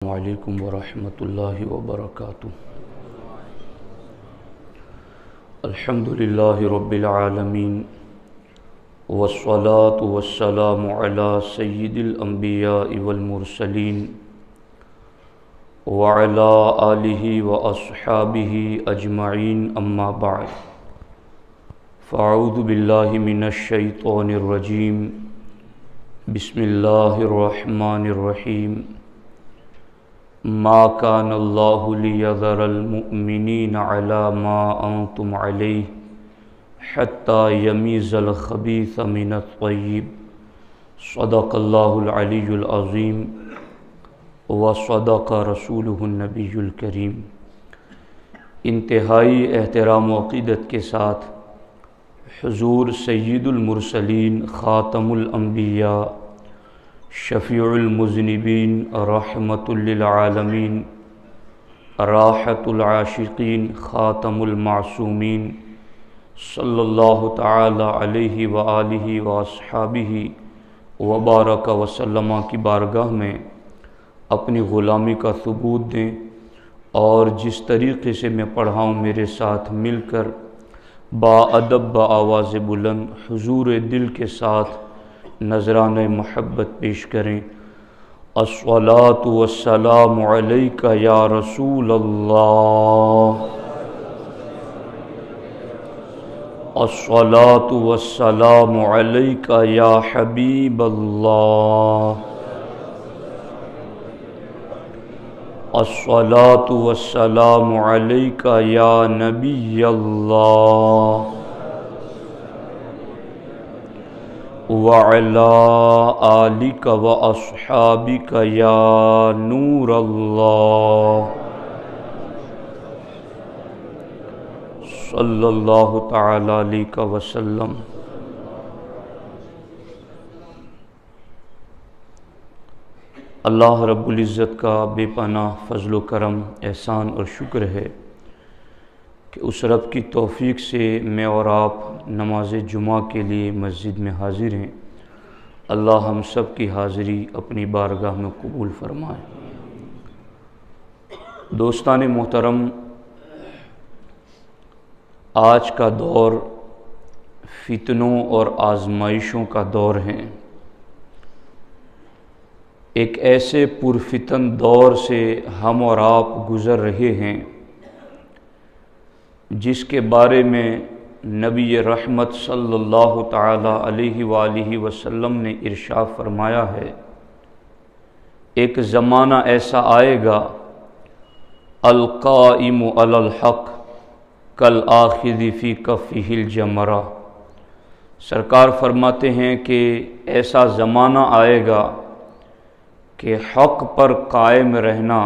السلام علیکم ورحمۃ اللہ وبرکاتہ۔ الحمدللہ رب العالمین والصلاة والسلام علی سید الانبیاء والمرسلین وعلی آلہ واصحابہ اجمعین، اما بعد فاعوذ باللہ من الشیطان الرجیم، بسم اللہ الرحمن الرحیم۔ ما كان الله ليذر المؤمنين على ما أنتم عليه حتى يميز الخبيث من الطيب، صدق الله العلي العظيم وصدق رسوله النبي الكريم۔ انتہائی احترام و عقیدت کے ساتھ حضور سید المرسلین، خاتم الانبیاء، شفیع المذنبین، رحمت للعالمین، راحت العاشقین، خاتم المعصومین، صلی اللہ تعالی علیہ وآلہ واصحابہ وبارک وسلم کی بارگاہ میں اپنی غلامی کا ثبوت دیں، اور جس طریقے سے میں پڑھا ہوں میرے ساتھ مل کر با ادب با آواز بلند حضور دل کے ساتھ نذرانہ محبت پیش کریں۔ الصلاۃ والسلام علیک یا رسول اللہ، الصلاۃ والسلام علیک یا حبیب اللہ، الصلاۃ والسلام علیک یا نبی اللہ، وعلى آلك وأصحابك يا نور الله، صلی اللہ تعالی علیہ وسلم۔ اللہ رب العزت کا بے پناہ فضل و کرم، احسان اور شکر ہے کہ اس رب کی توفیق سے میں اور آپ نماز جمعہ کے لیے مسجد میں حاضر ہیں۔ اللہ ہم سب کی حاضری اپنی بارگاہ میں قبول فرمائے۔ دوستان محترم، آج کا دور فتنوں اور آزمائشوں کا دور ہے۔ ایک ایسے پرفتن دور سے ہم اور آپ گزر رہے ہیں جس کے بارے میں نبی رحمت صلی اللہ تعالی علیہ وآلہ وسلم نے ارشاد فرمایا ہے، ایک زمانہ ایسا آئے گا، القائم علی الحق کالآخذ فی کفہ الجمرہ۔ سرکار فرماتے ہیں کہ ایسا زمانہ آئے گا کہ حق پر قائم رہنا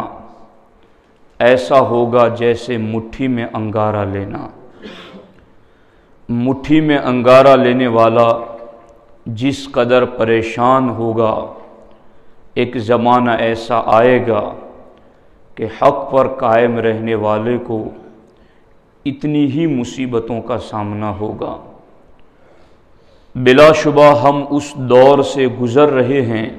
ایسا ہوگا جیسے مٹھی میں انگارہ لینا۔ مٹھی میں انگارہ لینے والا جس قدر پریشان ہوگا، ایک زمانہ ایسا آئے گا کہ حق پر قائم رہنے والے کو اتنی ہی مصیبتوں کا سامنا ہوگا۔ بلا شبہ ہم اس دور سے گزر رہے ہیں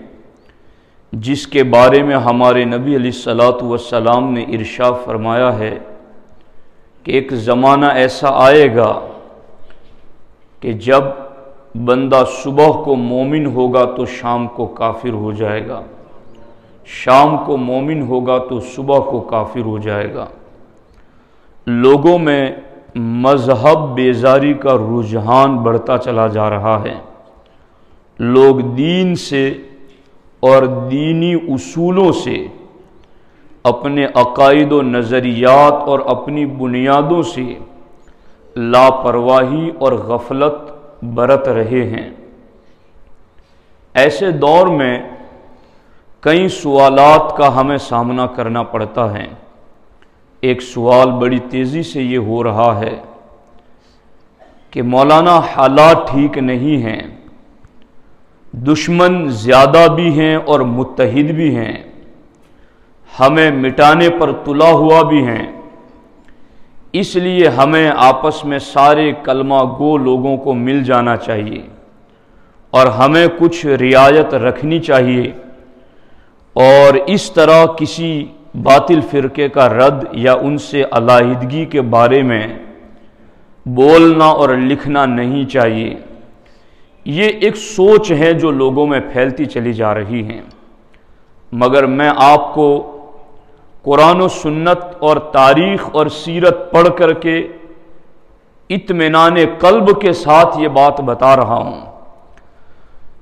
جس کے بارے میں ہمارے نبی علیہ الصلوۃ والسلام نے ارشاد فرمایا ہے کہ ایک زمانہ ایسا آئے گا کہ جب بندہ صبح کو مومن ہوگا تو شام کو کافر ہو جائے گا، شام کو مومن ہوگا تو صبح کو کافر ہو جائے گا۔ لوگوں میں مذہب بیزاری کا رجحان بڑھتا چلا جا رہا ہے۔ لوگ دین سے اور دینی اصولوں سے، اپنے عقائد و نظریات اور اپنی بنیادوں سے لاپرواہی اور غفلت برت رہے ہیں۔ ایسے دور میں کئی سوالات کا ہمیں سامنا کرنا پڑتا ہے۔ ایک سوال بڑی تیزی سے یہ ہو رہا ہے کہ مولانا حالات ٹھیک نہیں ہیں، دشمن زیادہ بھی ہیں اور متحد بھی ہیں، ہمیں مٹانے پر تلا ہوا بھی ہیں، اس لیے ہمیں آپس میں سارے کلمہ گو لوگوں کو مل جانا چاہیے اور ہمیں کچھ رعایت رکھنی چاہیے اور اس طرح کسی باطل فرقے کا رد یا ان سے علیحدگی کے بارے میں بولنا اور لکھنا نہیں چاہیے۔ یہ ایک سوچ ہے جو لوگوں میں پھیلتی چلی جا رہی ہے، مگر میں آپ کو قرآن و سنت اور تاریخ اور سیرت پڑھ کر کے اطمینان قلب کے ساتھ یہ بات بتا رہا ہوں۔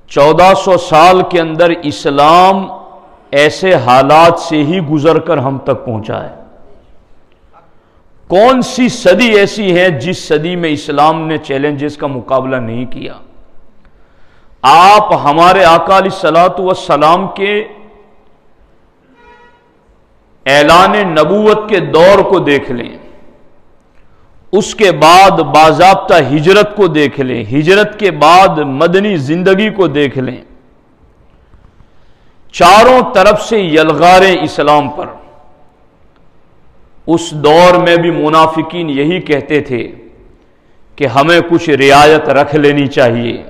1400 سال کے اندر اسلام ایسے حالات سے ہی گزر کر ہم تک پہنچا ہے۔ کون سی صدی ایسی ہے جس صدی میں اسلام نے چیلنجز کا مقابلہ نہیں کیا؟ آپ ہمارے آقا علیہ الصلوۃ والسلام کے اعلان نبوت کے دور کو دیکھ لیں، اس کے بعد باضابطہ ہجرت کو دیکھ لیں، ہجرت کے بعد مدنی زندگی کو دیکھ لیں، چاروں طرف سے یلغاریں اسلام پر۔ اس دور میں بھی منافقین یہی کہتے تھے کہ ہمیں کچھ رعایت رکھ لینی چاہیے،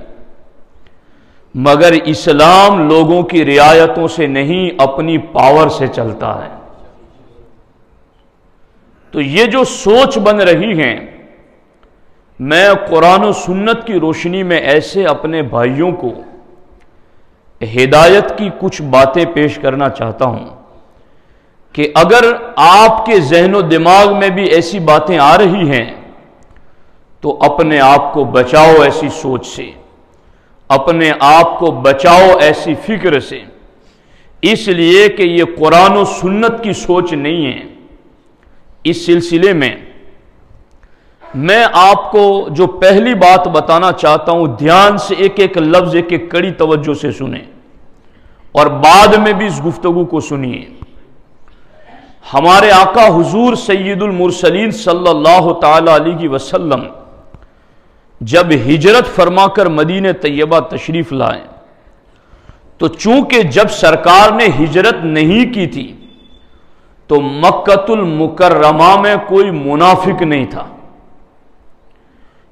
مگر اسلام لوگوں کی رعایتوں سے نہیں اپنی پاور سے چلتا ہے۔ تو یہ جو سوچ بن رہی ہے، میں قرآن و سنت کی روشنی میں ایسے اپنے بھائیوں کو ہدایت کی کچھ باتیں پیش کرنا چاہتا ہوں کہ اگر آپ کے ذہن و دماغ میں بھی ایسی باتیں آ رہی ہیں تو اپنے آپ کو بچاؤ ایسی سوچ سے، اپنے آپ کو بچاؤ ایسی فکر سے، اس لیے کہ یہ قرآن و سنت کی سوچ نہیں ہے۔ اس سلسلے میں میں آپ کو جو پہلی بات بتانا چاہتا ہوں، دھیان سے ایک ایک لفظ ایک ایک کڑی توجہ سے سنیں اور بعد میں بھی اس گفتگو کو سنیے۔ ہمارے آقا حضور سید المرسلین صلی اللہ تعالی علیہ وسلم جب ہجرت فرما کر مدینہ طیبہ تشریف لائے تو چونکہ جب سرکار نے ہجرت نہیں کی تھی تو مکۃ المکرمہ میں کوئی منافق نہیں تھا،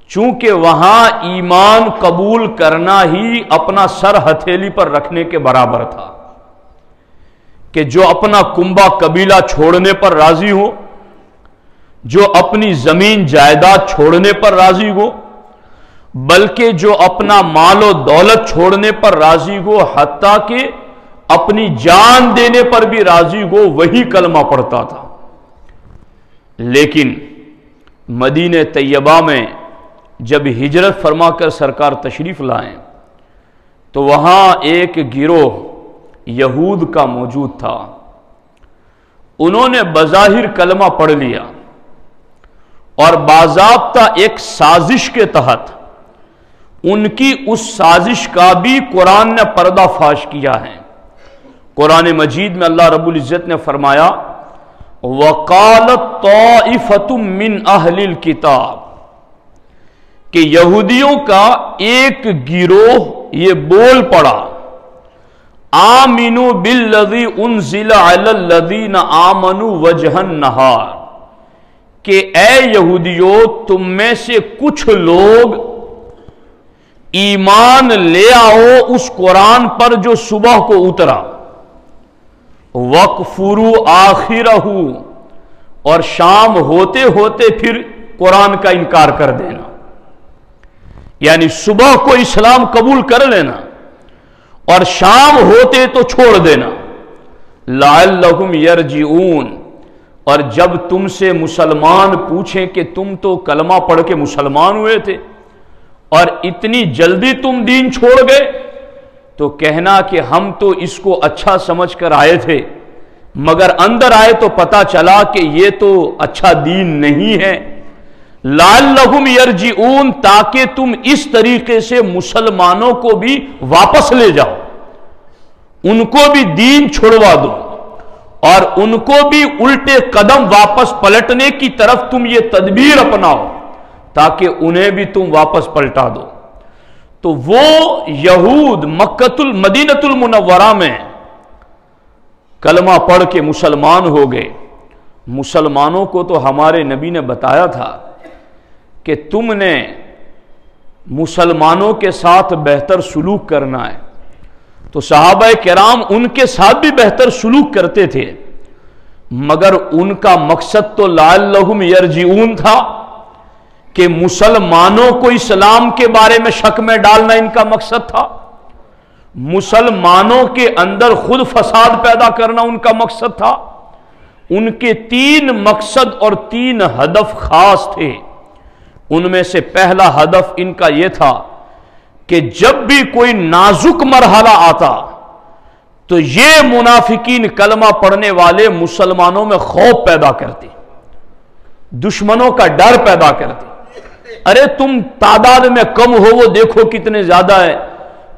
چونکہ وہاں ایمان قبول کرنا ہی اپنا سر ہتھیلی پر رکھنے کے برابر تھا کہ جو اپنا کنبہ قبیلہ چھوڑنے پر راضی ہو، جو اپنی زمین جائیداد چھوڑنے پر راضی ہو، بلکہ جو اپنا مال و دولت چھوڑنے پر راضی ہو، حتیٰ کہ اپنی جان دینے پر بھی راضی ہو، وہی کلمہ پڑھتا تھا۔ لیکن مدینہ طیبہ میں جب ہجرت فرما کر سرکار تشریف لائیں تو وہاں ایک گروہ یہود کا موجود تھا۔ انہوں نے بظاہر کلمہ پڑھ لیا اور باضابطہ ایک سازش کے تحت ان کی اس سازش کا بھی قرآن نے پردہ فاش کیا ہے۔ قرآن مجید میں اللہ رب العزت نے فرمایا وَقَالَتْ طَائِفَةٌ مِّنْ أَهْلِ الْكِتَابِ کہ یہودیوں کا ایک گروہ یہ بول پڑا آمنوا بالذی انزل علی الذین آمنوا وجہ النہار کہ اے یہودیو تم میں سے کچھ لوگ ایمان لے آؤ اس قرآن پر جو صبح کو اترا، وَاکْفُرُوا آخِرَهُ اور شام ہوتے ہوتے پھر قرآن کا انکار کر دینا، یعنی صبح کو اسلام قبول کر لینا اور شام ہوتے تو چھوڑ دینا۔ لعلہم یرجعون اور جب تم سے مسلمان پوچھیں کہ تم تو کلمہ پڑھ کے مسلمان ہوئے تھے اور اتنی جلدی تم دین چھوڑ گئے، تو کہنا کہ ہم تو اس کو اچھا سمجھ کر آئے تھے، مگر اندر آئے تو پتا چلا کہ یہ تو اچھا دین نہیں ہے۔ لعلہم یرجعون تاکہ تم اس طریقے سے مسلمانوں کو بھی واپس لے جاؤ، ان کو بھی دین چھڑوا دو اور ان کو بھی الٹے قدم واپس پلٹنے کی طرف تم یہ تدبیر اپناؤ تاکہ انہیں بھی تم واپس پلٹا دو۔ تو وہ یہود مدینۃ المنورہ میں کلمہ پڑھ کے مسلمان ہو گئے۔ مسلمانوں کو تو ہمارے نبی نے بتایا تھا کہ تم نے مسلمانوں کے ساتھ بہتر سلوک کرنا ہے، تو صحابہ کرام ان کے ساتھ بھی بہتر سلوک کرتے تھے، مگر ان کا مقصد تو لعلہم یرجعون تھا کہ مسلمانوں کو اسلام کے بارے میں شک میں ڈالنا ان کا مقصد تھا، مسلمانوں کے اندر خود فساد پیدا کرنا ان کا مقصد تھا۔ ان کے 3 مقصد اور 3 ہدف خاص تھے۔ ان میں سے پہلا ہدف ان کا یہ تھا کہ جب بھی کوئی نازک مرحلہ آتا تو یہ منافقین کلمہ پڑھنے والے مسلمانوں میں خوف پیدا کرتے، دشمنوں کا ڈر پیدا کرتے۔ ارے تم تعداد میں کم ہو، وہ دیکھو کتنے زیادہ ہے،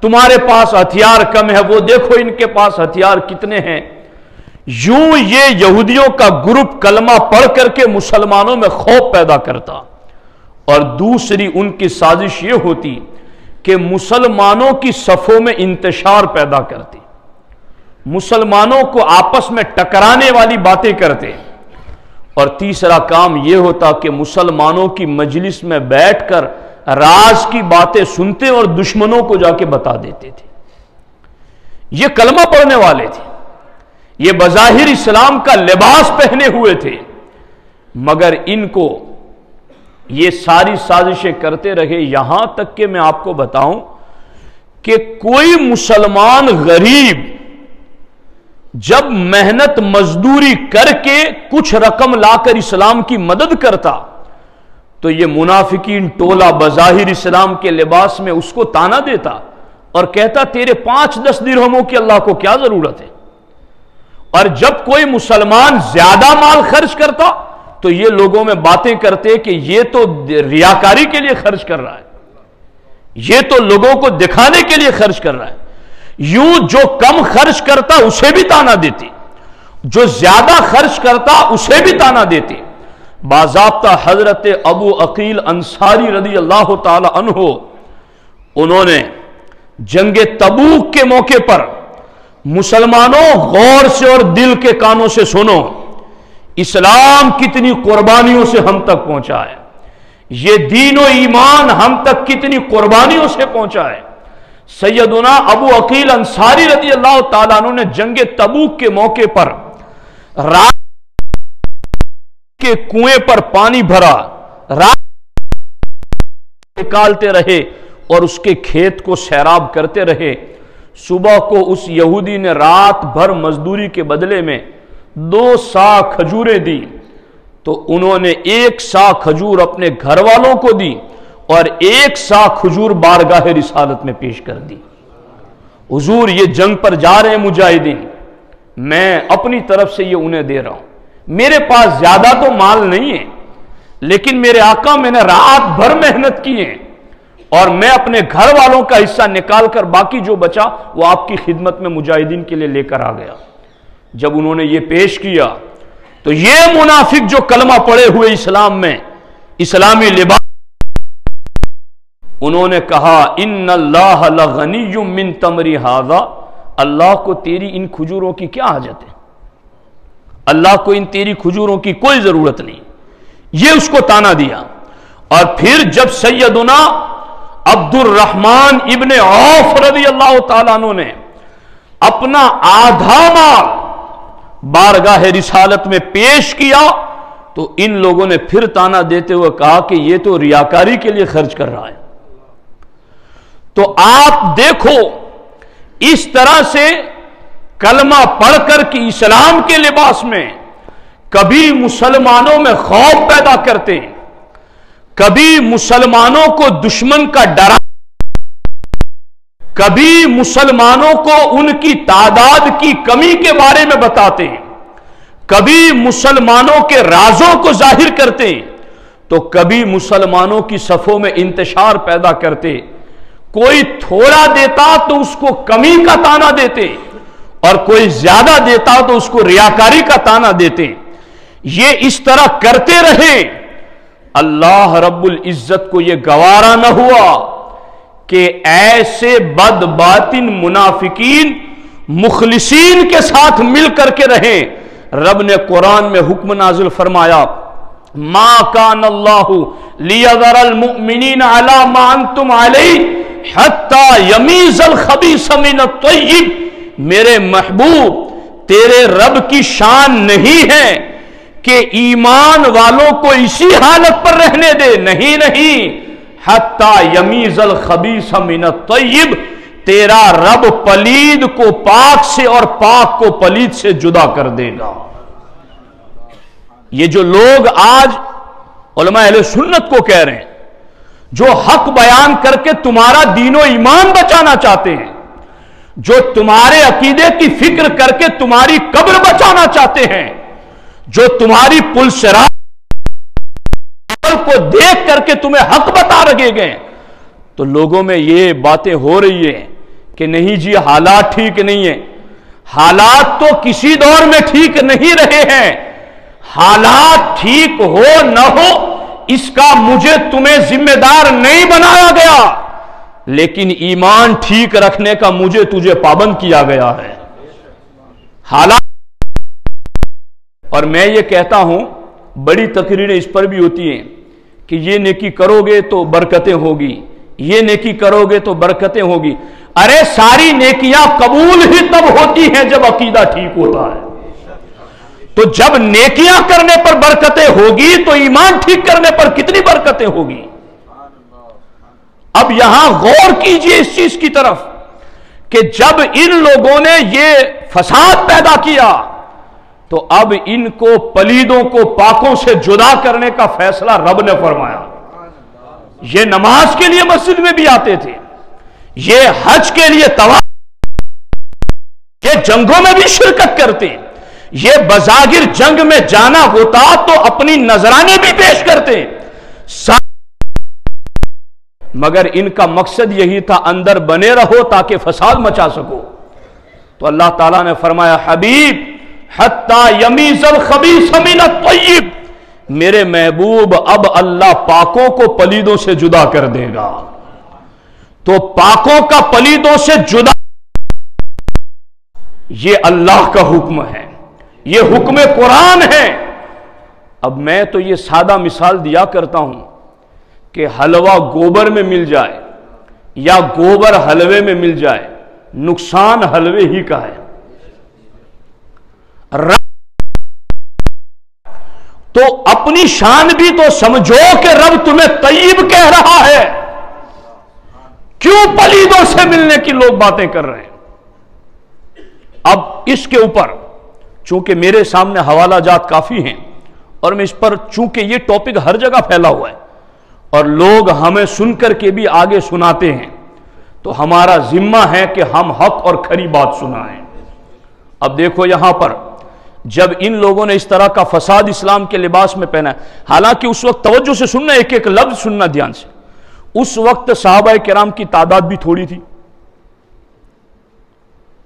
تمہارے پاس ہتھیار کم ہے، وہ دیکھو ان کے پاس ہتھیار کتنے ہیں۔ یوں یہ یہودیوں کا گروپ کلمہ پڑھ کر کے مسلمانوں میں خوف پیدا کرتا، اور دوسری ان کی سازش یہ ہوتی کہ مسلمانوں کی صفوں میں انتشار پیدا کرتے، مسلمانوں کو آپس میں ٹکرانے والی باتیں کرتے، اور تیسرا کام یہ ہوتا کہ مسلمانوں کی مجلس میں بیٹھ کر راز کی باتیں سنتے اور دشمنوں کو جا کے بتا دیتے تھے۔ یہ کلمہ پڑھنے والے تھے، یہ بظاہر اسلام کا لباس پہنے ہوئے تھے، مگر ان کو یہ ساری سازشیں کرتے رہے، یہاں تک کہ میں آپ کو بتاؤں کہ کوئی مسلمان غریب جب محنت مزدوری کر کے کچھ رقم لا کر اسلام کی مدد کرتا تو یہ منافقین ٹولہ بظاہر اسلام کے لباس میں اس کو تانا دیتا اور کہتا تیرے 5-10 درہموں کی اللہ کو کیا ضرورت ہے۔ اور جب کوئی مسلمان زیادہ مال خرچ کرتا تو یہ لوگوں میں باتیں کرتے کہ یہ تو ریاکاری کے لیے خرچ کر رہا ہے، یہ تو لوگوں کو دکھانے کے لیے خرچ کر رہا ہے۔ یوں جو کم خرچ کرتا اسے بھی تانا دیتے، جو زیادہ خرچ کرتا اسے بھی تانا دیتے۔ باضابطہ حضرت ابو عقیل انصاری رضی اللہ تعالی عنہ، انہوں نے جنگ تبوک کے موقع پر مسلمانوں غور سے اور دل کے کانوں سے سنو، اسلام کتنی قربانیوں سے ہم تک پہنچا ہے، یہ دین و ایمان ہم تک کتنی قربانیوں سے پہنچا ہے۔ سیدنا ابو عقیل انصاری رضی اللہ تعالیٰ عنہ نے جنگ تبوک کے موقع پر رات کے کنویں پر پانی بھرا، رات نکالتے رہے اور اس کے کھیت کو سیراب کرتے رہے۔ صبح کو اس یہودی نے رات بھر مزدوری کے بدلے میں 2 سا کھجوریں دی، تو انہوں نے 1 سا کھجور اپنے گھر والوں کو دی اور 1 سا کھجور بارگاہ رسالت میں پیش کر دی۔ حضور یہ جنگ پر جا رہے ہیں مجاہدین، میں اپنی طرف سے یہ انہیں دے رہا ہوں، میرے پاس زیادہ تو مال نہیں ہے، لیکن میرے آقا میں نے رات بھر محنت کی ہے اور میں اپنے گھر والوں کا حصہ نکال کر باقی جو بچا وہ آپ کی خدمت میں مجاہدین کے لیے لے کر آ گیا۔ جب انہوں نے یہ پیش کیا تو یہ منافق جو کلمہ پڑے ہوئے اسلام میں اسلامی لباس، انہوں نے کہا ان اللہ لغنی من تمری ھذا، اللہ کو تیری ان کھجوروں کی کیا حاجت ہے، اللہ کو ان تیری کھجوروں کی کوئی ضرورت نہیں، یہ اس کو تانا دیا۔ اور پھر جب سیدنا عبد الرحمن ابن عوف رضی اللہ تعالیٰ عنہ نے اپنا آدھا مال بارگاہ رسالت میں پیش کیا تو ان لوگوں نے پھر تانا دیتے ہوئے کہا کہ یہ تو ریاکاری کے لیے خرچ کر رہا ہے۔ تو آپ دیکھو اس طرح سے کلمہ پڑھ کر کہ اسلام کے لباس میں کبھی مسلمانوں میں خوف پیدا کرتے، کبھی مسلمانوں کو دشمن کا ڈرا، کبھی مسلمانوں کو ان کی تعداد کی کمی کے بارے میں بتاتے، کبھی مسلمانوں کے رازوں کو ظاہر کرتے، تو کبھی مسلمانوں کی صفوں میں انتشار پیدا کرتے۔ کوئی تھوڑا دیتا تو اس کو کمی کا تانا دیتے، اور کوئی زیادہ دیتا تو اس کو ریاکاری کا تانا دیتے۔ یہ اس طرح کرتے رہے، اللہ رب العزت کو یہ گوارا نہ ہوا کہ ایسے بد باطن منافقین مخلصین کے ساتھ مل کر کے رہیں۔ رب نے قرآن میں حکم نازل فرمایا ما کان اللہ لیذر المؤمنین علی ما انتم علیہ حتی یمیز الخبیث من الطیب، میرے محبوب تیرے رب کی شان نہیں ہے کہ ایمان والوں کو اسی حالت پر رہنے دے، نہیں، حتی یمیز الخبیث من الطیب، تیرا رب پلید کو پاک سے اور پاک کو پلید سے جدا کر دے گا۔ یہ جو لوگ آج علماء اہل سنت کو کہہ رہے ہیں، جو حق بیان کر کے تمہارا دین و ایمان بچانا چاہتے ہیں، جو تمہارے عقیدے کی فکر کر کے تمہاری قبر بچانا چاہتے ہیں، جو تمہاری پلسرات کو دیکھ کر کے تمہیں حق بتا رہے گئے، تو لوگوں میں یہ باتیں ہو رہی ہیں کہ نہیں جی حالات ٹھیک نہیں ہیں۔ حالات تو کسی دور میں ٹھیک نہیں رہے ہیں، حالات ٹھیک ہو نہ ہو اس کا مجھے تمہیں ذمہ دار نہیں بنایا گیا، لیکن ایمان ٹھیک رکھنے کا مجھے تجھے پابند کیا گیا ہے۔ حالات، اور میں یہ کہتا ہوں، بڑی تقریریں اس پر بھی ہوتی ہیں کہ یہ نیکی کرو گے تو برکتیں ہوگی، یہ نیکی کرو گے تو برکتیں ہوگی۔ ارے ساری نیکیاں قبول ہی تب ہوتی ہیں جب عقیدہ ٹھیک ہوتا ہے۔ تو جب نیکیاں کرنے پر برکتیں ہوگی تو ایمان ٹھیک کرنے پر کتنی برکتیں ہوگی۔ اب یہاں غور کیجئے اس چیز کی طرف کہ جب ان لوگوں نے یہ فساد پیدا کیا تو اب ان کو پلیدوں کو پاکوں سے جدا کرنے کا فیصلہ رب نے فرمایا۔ یہ نماز کے لیے مسجد میں بھی آتے تھے، یہ حج کے لیے طواف، یہ جنگوں میں بھی شرکت کرتے، یہ بظاہر جنگ میں جانا ہوتا تو اپنی نذرانے بھی پیش کرتے، مگر ان کا مقصد یہی تھا اندر بنے رہو تاکہ فساد مچا سکو۔ تو اللہ تعالیٰ نے فرمایا حبیب حتی یمیز الخبیث من الطیب، میرے محبوب اب اللہ پاکوں کو پلیدوں سے جدا کر دے گا۔ تو پاکوں کا پلیدوں سے جدا، یہ اللہ کا حکم ہے، یہ حکم قرآن ہے۔ اب میں تو یہ سادہ مثال دیا کرتا ہوں کہ حلوہ گوبر میں مل جائے یا گوبر حلوے میں مل جائے، نقصان حلوے ہی کا ہے۔ تو اپنی شان بھی تو سمجھو کہ رب تمہیں طیب کہہ رہا ہے، کیوں پلیدوں سے ملنے کی لوگ باتیں کر رہے ہیں؟ اب اس کے اوپر چونکہ میرے سامنے حوالہ جات کافی ہیں اور میں اس پر چونکہ یہ ٹاپک ہر جگہ پھیلا ہوا ہے اور لوگ ہمیں سن کر کے بھی آگے سناتے ہیں، تو ہمارا ذمہ ہے کہ ہم حق اور کھری بات سنائیں۔ اب دیکھو یہاں پر جب ان لوگوں نے اس طرح کا فساد اسلام کے لباس میں پہنا ہے، حالانکہ اس وقت توجہ سے سننا، ایک ایک لفظ سننا دھیان سے، اس وقت صحابہ کرام کی تعداد بھی تھوڑی تھی،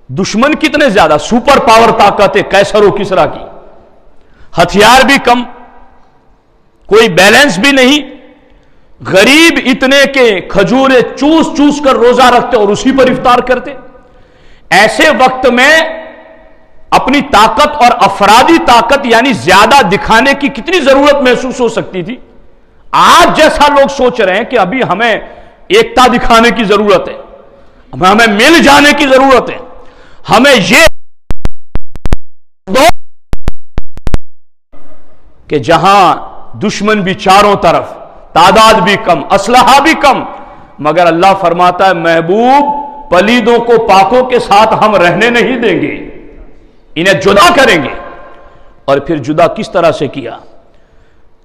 دشمن کتنے زیادہ، سپر پاور طاقت ہے کیسر و کسرا کی، ہتھیار بھی کم، کوئی بیلنس بھی نہیں، غریب اتنے کہ کھجورے چوس چوس کر روزہ رکھتے اور اسی پر افطار کرتے۔ ایسے وقت میں اپنی طاقت اور افرادی طاقت یعنی زیادہ دکھانے کی کتنی ضرورت محسوس ہو سکتی تھی۔ آج جیسا لوگ سوچ رہے ہیں کہ ابھی ہمیں ایکتا دکھانے کی ضرورت ہے، ہمیں مل جانے کی ضرورت ہے، ہمیں یہ کہ جہاں دشمن بھی چاروں طرف، تعداد بھی کم، اسلحہ بھی کم، مگر اللہ فرماتا ہے محبوب پلیدوں کو پاکوں کے ساتھ ہم رہنے نہیں دیں گے، انہیں جدا کریں گے۔ اور پھر جدا کس طرح سے کیا؟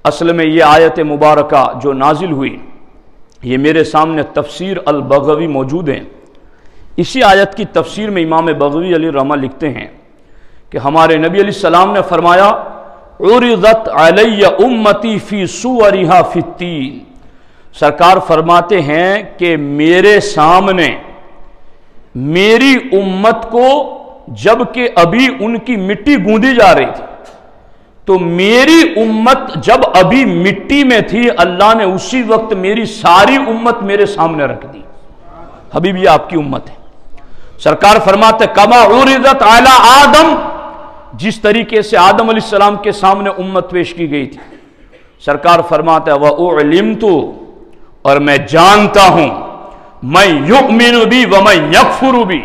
اصل میں یہ آیت مبارکہ جو نازل ہوئی، یہ میرے سامنے تفسیر البغوی موجود ہیں۔ اسی آیت کی تفسیر میں امام بغوی علیہ الرحمہ لکھتے ہیں کہ ہمارے نبی علیہ السلام نے فرمایا عرضت علی امتی فی صورہا فی التین، سرکار فرماتے ہیں کہ میرے سامنے میری امت کو جبکہ ابھی ان کی مٹی گوندی جا رہی تھی، تو میری امت جب ابھی مٹی میں تھی اللہ نے اسی وقت میری ساری امت میرے سامنے رکھ دی۔ حبیب یہ آپ کی امت ہے۔ سرکار فرماتے کما عرضت علی آدم، جس طریقے سے آدم علیہ السلام کے سامنے امت پیش کی گئی تھی، سرکار فرماتے وَأُعْلِمْتُ، اور میں جانتا ہوں، میں یؤمن بی ومن یکفر بی،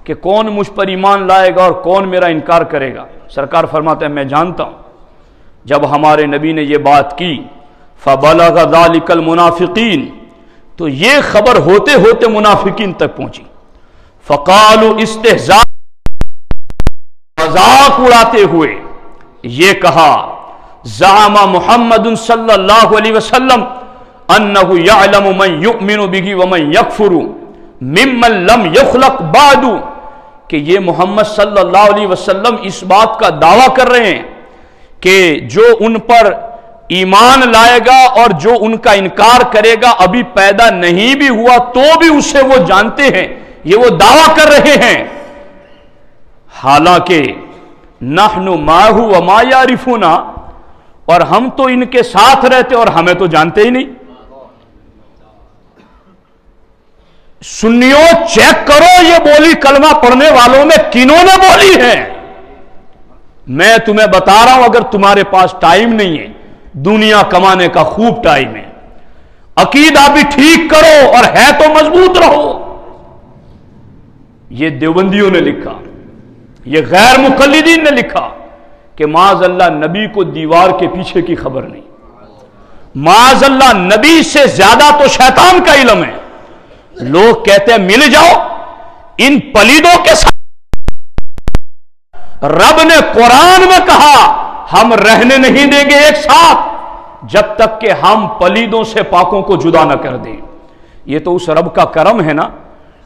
کہ کون مجھ پر ایمان لائے گا اور کون میرا انکار کرے گا۔ سرکار فرماتے ہیں میں جانتا ہوں۔ جب ہمارے نبی نے یہ بات کی فَبَلَغَ ذَلِكَ الْمُنَافِقِينَ، تو یہ خبر ہوتے ہوتے منافقین تک پہنچی۔ فَقَالُوا استہزاء، مذاق اڑاتے ہوئے یہ کہا، زعم محمد صلی اللہ علیہ وسلم انہ یعلم من یؤمن بہ ومن یکفر ممن لم یخلق بعد، کہ یہ محمد صلی اللہ علیہ وسلم اس بات کا دعویٰ کر رہے ہیں کہ جو ان پر ایمان لائے گا اور جو ان کا انکار کرے گا ابھی پیدا نہیں بھی ہوا تو بھی اسے وہ جانتے ہیں، یہ وہ دعویٰ کر رہے ہیں، حالانکہ نحن معہ وما یعرفنا، اور ہم تو ان کے ساتھ رہتے اور ہمیں تو جانتے ہی نہیں۔ سنیوں چیک کرو یہ بولی کلمہ پڑھنے والوں میں کنہوں نے بولی ہے۔ میں تمہیں بتا رہا ہوں، اگر تمہارے پاس ٹائم نہیں ہے، دنیا کمانے کا خوب ٹائم ہے، عقیدہ بھی ٹھیک کرو اور ہے تو مضبوط رہو۔ یہ دیوبندیوں نے لکھا، یہ غیر مقلدین نے لکھا کہ معاذ اللہ نبی کو دیوار کے پیچھے کی خبر نہیں، معاذ اللہ نبی سے زیادہ تو شیطان کا علم ہے۔ لوگ کہتے ہیں مل جاؤ ان پلیدوں کے ساتھ، رب نے قرآن میں کہا ہم رہنے نہیں دیں گے ایک ساتھ جب تک کہ ہم پلیدوں سے پاکوں کو جدا نہ کر دیں۔ یہ تو اس رب کا کرم ہے نا،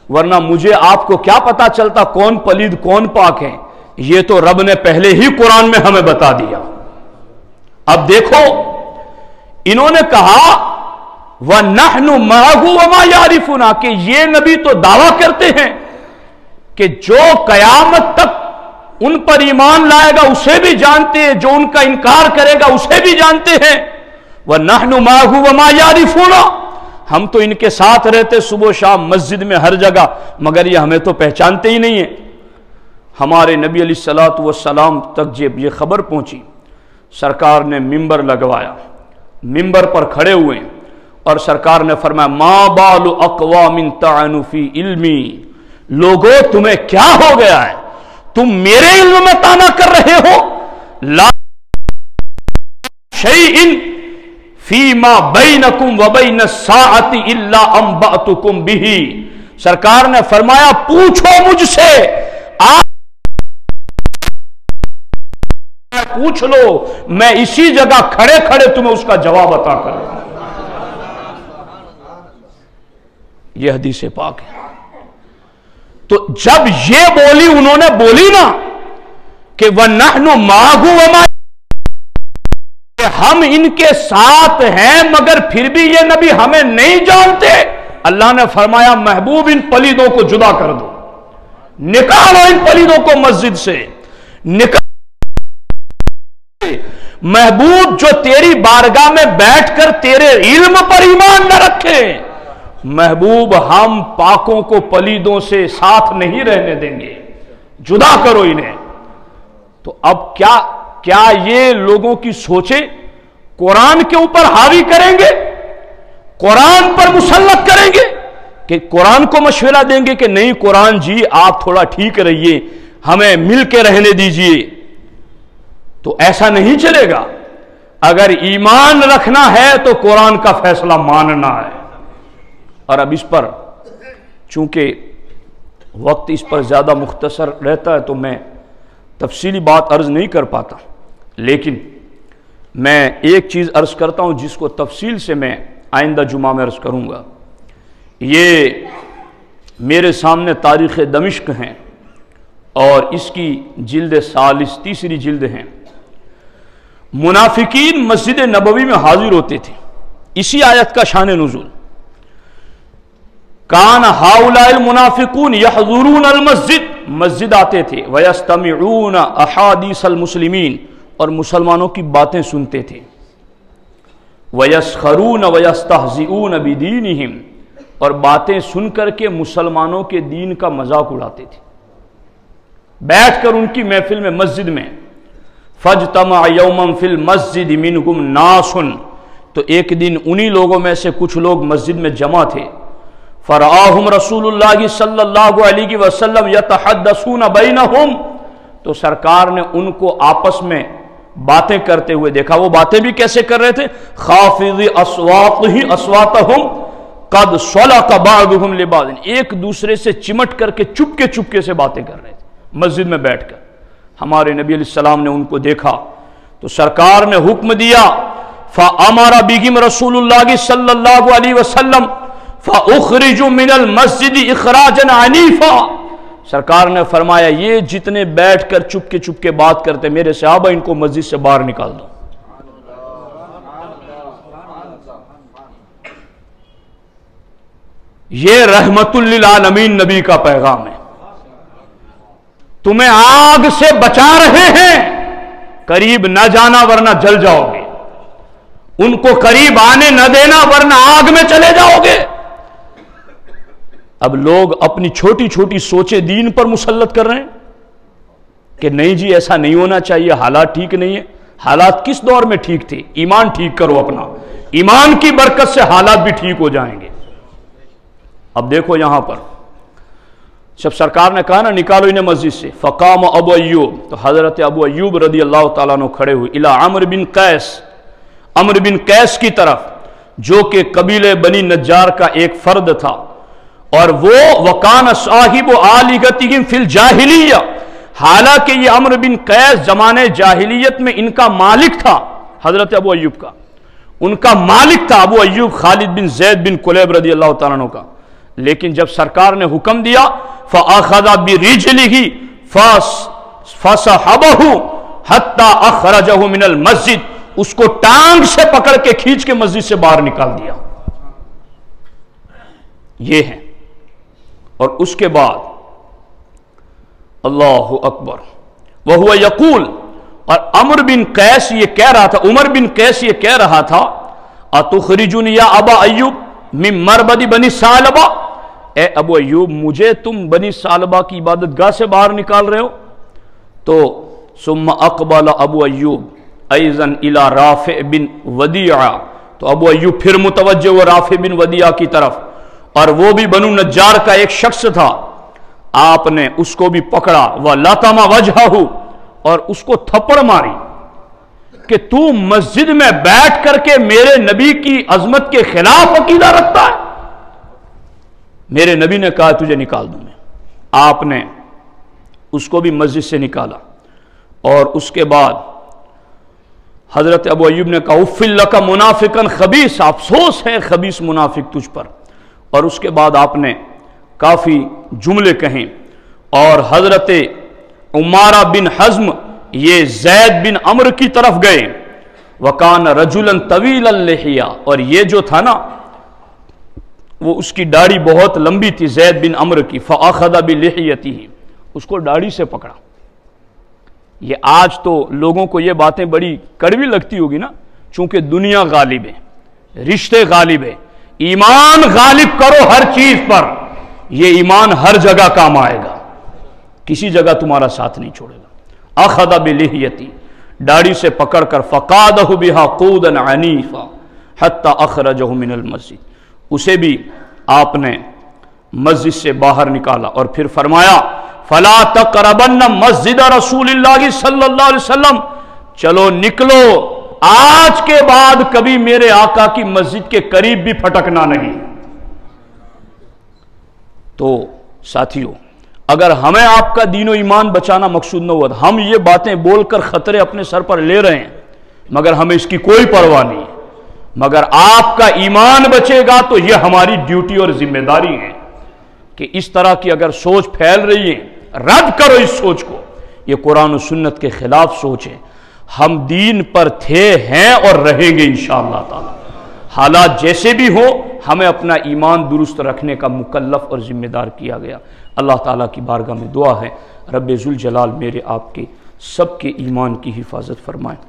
ورنہ مجھے آپ کو کیا پتا چلتا کون پلید کون پاک ہے؟ یہ تو رب نے پہلے ہی قرآن میں ہمیں بتا دیا۔ اب دیکھو انہوں نے کہا وَنَحْنُ مَعَهُ وَمَا يَعْرِفُنَا، کہ یہ نبی تو دعویٰ کرتے ہیں کہ جو قیامت تک ان پر ایمان لائے گا اسے بھی جانتے ہیں، جو ان کا انکار کرے گا اسے بھی جانتے ہیں۔ وَنَحْنُ مَعَهُ وَمَا يَعْرِفُنَا، ہم تو ان کے ساتھ رہتے صبح و شام مسجد میں ہر جگہ، مگر یہ ہمیں تو پہچانتے ہی نہیں ہیں۔ ہمارے نبی علیہ السلام تک جب یہ خبر پہنچی، سرکار نے ممبر لگوایا، ممبر پر کھڑے ہوئے اور سرکار نے فرمایا ما بال اقوام طعنوا فی علمی، لوگوں تمہیں کیا ہو گیا ہے، تم میرے علم میں طعنا کر رہے ہو؟ لا شیء فیما بینکم وبین الساعۃ الا انبأتکم بہ، سرکار نے فرمایا پوچھو مجھ سے، آپ پوچھ لو، میں اسی جگہ کھڑے کھڑے تمہیں اس کا جواب عطا کر رہا ہوں۔ یہ حدیث پاک ہے۔ تو جب یہ بولی انہوں نے بولی نا کہ وَنَحْنُ مَعَهُ وَمَا، ہم ان کے ساتھ ہیں مگر پھر بھی یہ نبی ہمیں نہیں جانتے، اللہ نے فرمایا محبوب ان پلیدوں کو جدا کر دو، نکالو ان پلیدوں کو مسجد سے، نکالو۔ محبوب جو تیری بارگاہ میں بیٹھ کر تیرے علم پر ایمان نہ رکھے، محبوب ہم پاکوں کو پلیدوں سے ساتھ نہیں رہنے دیں گے، جدا کرو انہیں۔ تو اب کیا یہ لوگوں کی سوچیں قرآن کے اوپر حاوی کریں گے، قرآن پر مسلط کریں گے، کہ قرآن کو مشورہ دیں گے کہ نہیں قرآن جی آپ تھوڑا ٹھیک رہیے، ہمیں مل کے رہنے دیجئے؟ تو ایسا نہیں چلے گا۔ اگر ایمان رکھنا ہے تو قرآن کا فیصلہ ماننا ہے۔ اور اب اس پر چونکہ وقت اس پر زیادہ مختصر رہتا ہے تو میں تفصیلی بات عرض نہیں کر پاتا، لیکن میں ایک چیز عرض کرتا ہوں جس کو تفصیل سے میں آئندہ جمعہ میں عرض کروں گا۔ یہ میرے سامنے تاریخ دمشق ہیں اور اس کی جلد ثالث تیسری جلد ہیں۔ منافقین مسجد نبوی میں حاضر ہوتے تھے، اسی آیت کا شان نزول، کان ہؤلاء المنافقون یحضرون المسجد، مسجد آتے تھے، ویستمعون احادیث المسلمین، اور مسلمانوں کی باتیں سنتے تھے، ویسخرون ویستہزئون بدینہم، اور باتیں سن کر کے مسلمانوں کے دین کا مذاق اڑاتے تھے، بیٹھ کر ان کی محفل میں مسجد میں۔ فاجتمع یوما فی المسجد منہم ناس، تو ایک دن انہی لوگوں میں سے کچھ لوگ مسجد میں جمع تھے، فرآہم رسول اللہ صلی اللہ علیہ وسلم یتحدثون بینہم، تو سرکار نے ان کو آپس میں باتیں کرتے ہوئے دیکھا۔ وہ باتیں بھی کیسے کر رہے تھے؟ خافض اصواتہم قد صلق بعضهم لبعض، ایک دوسرے سے چمٹ کر کے چپکے سے باتیں کر رہے تھے مسجد میں بیٹھ کر۔ ہمارے نبی علیہ السلام نے ان کو دیکھا تو سرکار نے حکم دیا، فَأَمَرَ بِهِمْ رسول اللہ صلی اللہ علیہ وسلم فَأُخْرِجُوا مِنَ الْمَسْجِدِ إِخْرَاجًا عَنِيفًا، سرکار نے فرمایا یہ جتنے بیٹھ کر چپکے بات کرتے میرے صحابہ، ان کو مسجد سے باہر نکال دو۔ یہ رحمت للعالمین نبی کا پیغام ہے۔ تمہیں آگ سے بچا رہے ہیں، قریب نہ جانا ورنہ جل جاؤ گے، ان کو قریب آنے نہ دینا ورنہ آگ میں چلے جاؤ گے۔ اب لوگ اپنی چھوٹی چھوٹی سوچیں دین پر مسلط کر رہے ہیں کہ نہیں جی ایسا نہیں ہونا چاہیے، حالات ٹھیک نہیں ہے۔ حالات کس دور میں ٹھیک تھے؟ ایمان ٹھیک کرو اپنا، ایمان کی برکت سے حالات بھی ٹھیک ہو جائیں گے۔ اب دیکھو یہاں پر جب سرکار نے کہا نا نکالو انہیں مسجد سے، فقام ابو ایوب، تو حضرت ابو ایوب رضی اللہ تعالیٰ عنہ کھڑے ہوئے، الی عمرو بن قیس، عمرو بن قیس کی طرف، جو کہ قبیلے بنی نجار کا ایک فرد تھا، اور وہ وکان صاحب آلگتہم فی الجاہلیہ، حالانکہ یہ عمرو بن قیس زمانے جاہلیت میں ان کا مالک تھا، حضرت ابو ایوب کا ان کا مالک تھا ابو ایوب خالد بن زید بن کلیب رضی اللہ تعالیٰ عنہ کا۔ لیکن جب سرکار نے حکم دیا فَأَخَذَ بِرِجْلِهِ فَصَحَبَهُ حَتَّى أَخْرَجَهُ مِنَ الْمَسْجِدِ، اس کو ٹانگ سے پکڑ کے کھینچ کے مسجد سے باہر نکال دیا۔ یہ ہے، اور اس کے بعد اللہ اکبر، وَهُوَ يَقُول، اور عمرو بن قیس یہ کہہ رہا تھا، عمر بن قیس یہ کہہ رہا تھا، أَتُخْرِجُنِ يَا أَبَا أَيُّوب مِن مَرْبَدِ بنی ثعلبہ، اے ابو ایوب مجھے تم بنی ثعلبہ کی عبادت گاہ سے باہر نکال رہے ہو؟ تو ثم اقبل ابو ایوب ایضا الی رافع بن ودیعہ، تو ابو ایوب پھر متوجہ ہوا رافع بن ودیعہ کی طرف، اور وہ بھی بنو نجار کا ایک شخص تھا۔ آپ نے اس کو بھی پکڑا، وَلَطَمَ وَجْهَهُ، اور اس کو تھپڑ ماری کہ تو مسجد میں بیٹھ کر کے میرے نبی کی عظمت کے خلاف عقیدہ رکھتا ہے، میرے نبی نے کہا تجھے نکال دوں میں۔ آپ نے اس کو بھی مسجد سے نکالا، اور اس کے بعد حضرت ابو ایوب نے کہا اف لک منافقا خبیث، افسوس ہے خبیث منافق تجھ پر، اور اس کے بعد آپ نے کافی جملے کہیں، اور حضرت عمارہ بن حزم یہ زید بن عمرو کی طرف گئے، وکان رجلا طویل اللحیہ، اور یہ جو تھا نا وہ اس کی داڑھی بہت لمبی تھی زید بن عمرو کی، فاخذ بلحیتہ، اس کو داڑھی سے پکڑا۔ یہ آج تو لوگوں کو یہ باتیں بڑی کڑوی لگتی ہوگی نا، چونکہ دنیا غالب ہے، رشتے غالب ہے، ایمان غالب کرو ہر چیز پر، یہ ایمان ہر جگہ کام آئے گا، کسی جگہ تمہارا ساتھ نہیں چھوڑے گا۔ اخذ بلحیتہ، داڑھی سے پکڑ کر، فقادہ بہا قودا عنیفا حتی اخرجہ من المسجد، اسے بھی آپ نے مسجد سے باہر نکالا، اور پھر فرمایا فلا تقربن مسجد رسول اللہ صلی اللہ علیہ وسلم، چلو نکلو، آج کے بعد کبھی میرے آقا کی مسجد کے قریب بھی پھٹکنا نہیں۔ تو ساتھیو، اگر ہمیں آپ کا دین و ایمان بچانا مقصود نہ ہوا، ہم یہ باتیں بول کر خطرے اپنے سر پر لے رہے ہیں، مگر ہمیں اس کی کوئی پرواہ نہیں ہے، مگر آپ کا ایمان بچے گا تو یہ ہماری ڈیوٹی اور ذمہ داری ہے کہ اس طرح کی اگر سوچ پھیل رہی ہے رد کرو اس سوچ کو، یہ قرآن و سنت کے خلاف سوچ ہے۔ ہم دین پر تھے، ہیں اور رہیں گے انشاءاللہ تعالی، حالات جیسے بھی ہو ہمیں اپنا ایمان درست رکھنے کا مکلف اور ذمہ دار کیا گیا۔ اللہ تعالیٰ کی بارگاہ میں دعا ہے رب ذوالجلال میرے آپ کے سب کے ایمان کی حفاظت فرمائے۔